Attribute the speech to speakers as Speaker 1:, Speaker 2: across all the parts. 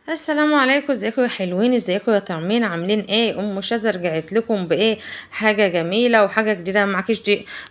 Speaker 1: السلام عليكم، ازيكم يا حلوين، ازيكم يا طعمين، عاملين ايه؟ ام شذا رجعت لكم بايه؟ حاجه جميله وحاجه جديده.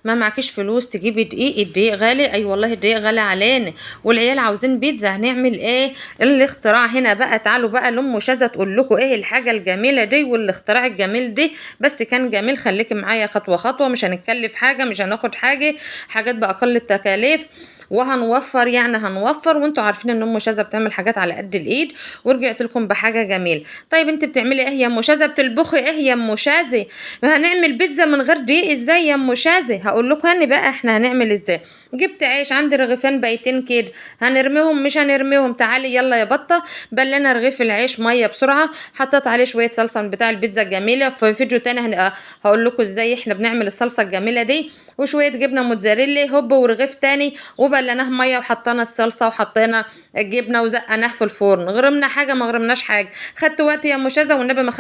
Speaker 1: ما معكيش فلوس تجيبي دقيق؟ الدقيق غالي، اي والله الدقيق غالي علينا، والعيال عاوزين بيتزا، هنعمل ايه؟ الاختراع هنا بقى. تعالوا بقى لام شذا تقول لكم ايه الحاجه الجميله دي والاختراع الجميل دي. بس كان جميل، خليكي معايا خطوه خطوه، مش هنتكلف حاجه، مش هناخد حاجه، حاجات باقل التكاليف، وهنوفر، يعني هنوفر. وانتوا عارفين ان ام شذا بتعمل حاجات على قد الايد، ورجعت لكم بحاجه جميله. طيب انت بتعملي ايه يا ام شاذه؟ بتطبخي ايه يا ام شاذه؟ هنعمل بيتزا من غير دقيق ازاي يا ام شاذه؟ هقول لكم هني بقى احنا هنعمل ازاي. جبت عيش، عندي رغيفين بايتين كده، هنرميهم مش هنرميهم؟ تعالي يلا يا بطه، بلنا رغيف العيش ميه بسرعه، حطيت عليه شويه صلصه من بتاع البيتزا الجميله. في فيديو تاني هقول لكم ازاي احنا بنعمل الصلصه الجميله دي. وشويه جبنه موتزاريلا هوب، ورغيف تاني، وبلناه ميه، وحطينا الصلصه، وحطينا الجبنه، وزقناه في الفرن. غرمنا حاجه؟ ما غرمناش حاجه. خدت وقت يا ام شاذه والنبي،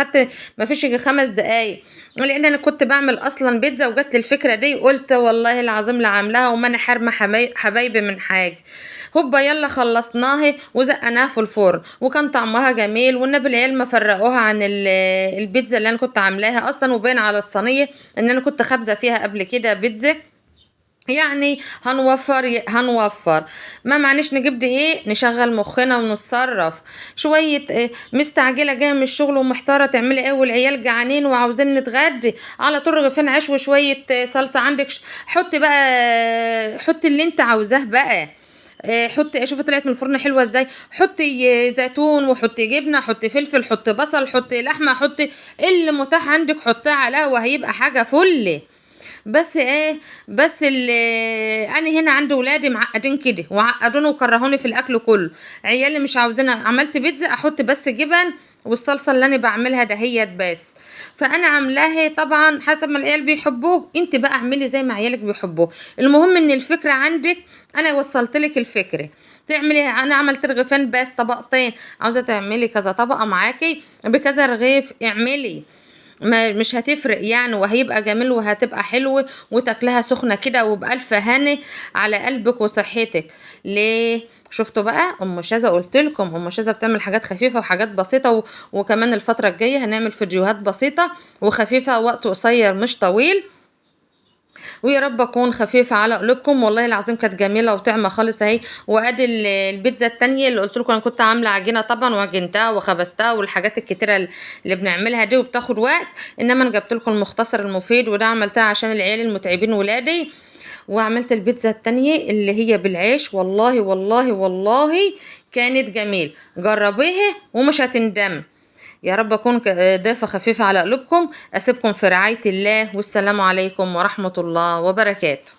Speaker 1: ما فيش يجي 5 دقايق، لان انا كنت بعمل اصلا بيتزا، وجت لي الفكره دي، قلت والله العظيم لا عاملاها وما انا حارمه حبايبي من حاجه. هوبا يلا خلصناها وزقناها في الفرن، وكان طعمها جميل، والنبي العيال ما فرقوها عن البيتزا اللي انا كنت عاملاها اصلا، وباين على الصينيه ان انا كنت خابزه فيها قبل كده بيتزا. يعني هنوفر. ما معنيش نجيب دقيق، نشغل مخنا ونتصرف شوية. مستعجلة جاية من الشغل ومحتارة تعملي ايه، والعيال جعانين وعاوزين نتغدي، على طول رغيفين عيش وشوية صلصة عندك. حطي بقى، حطي اللي انت عاوزاه بقى. حطي، شوفي طلعت من الفرن حلوه ازاي. حطي زيتون، وحطي جبنه، حطي فلفل، حطي بصل، حطي لحمه، حطي اللي متاح عندك حطيه عليها، وهيبقى حاجه فل. بس ايه، بس اللي انا هنا عندي ولادي معقدين كده، وعقدوني وكرهوني في الاكل كله. عيالي مش عاوزين، عملت بيتزا احط بس جبن، والصلصه اللي انا بعملها دهيت بس. فانا عاملاها طبعا حسب ما العيال بيحبوه، انت بقى اعملي زي ما عيالك بيحبوه. المهم ان الفكره عندك، انا وصلت لك الفكره. تعملي، انا عملت رغيفين بس طبقتين، عاوزه تعملي كذا طبقه معاكي بكذا رغيف اعملي. ما مش هتفرق يعني، وهيبقى جميل وهتبقى حلو، وتاكلها سخنة كده وبألف هنا على قلبك وصحتك. ليه؟ شفتوا بقى ام شاذة؟ قلت لكم ام شاذة بتعمل حاجات خفيفة وحاجات بسيطة، وكمان الفترة الجاية هنعمل فيديوهات بسيطة وخفيفة، وقت قصير مش طويل. ويا رب اكون خفيفه على قلوبكم. والله العظيم كانت جميله وطعمه خالص اهي. وادي البيتزا التانية اللي قلت لكم، انا كنت عامله عجينه طبعا، وعجنتها وخبزتها، والحاجات الكتيره اللي بنعملها دي وبتاخد وقت. انما انا جبت لكم المختصر المفيد، وده عملتها عشان العيال المتعبين ولادي. وعملت البيتزا التانية اللي هي بالعيش، والله والله والله كانت جميل. جربيها ومش هتندم. يا رب أكون ضيفة خفيفة على قلوبكم. أسيبكم في رعاية الله، والسلام عليكم ورحمة الله وبركاته.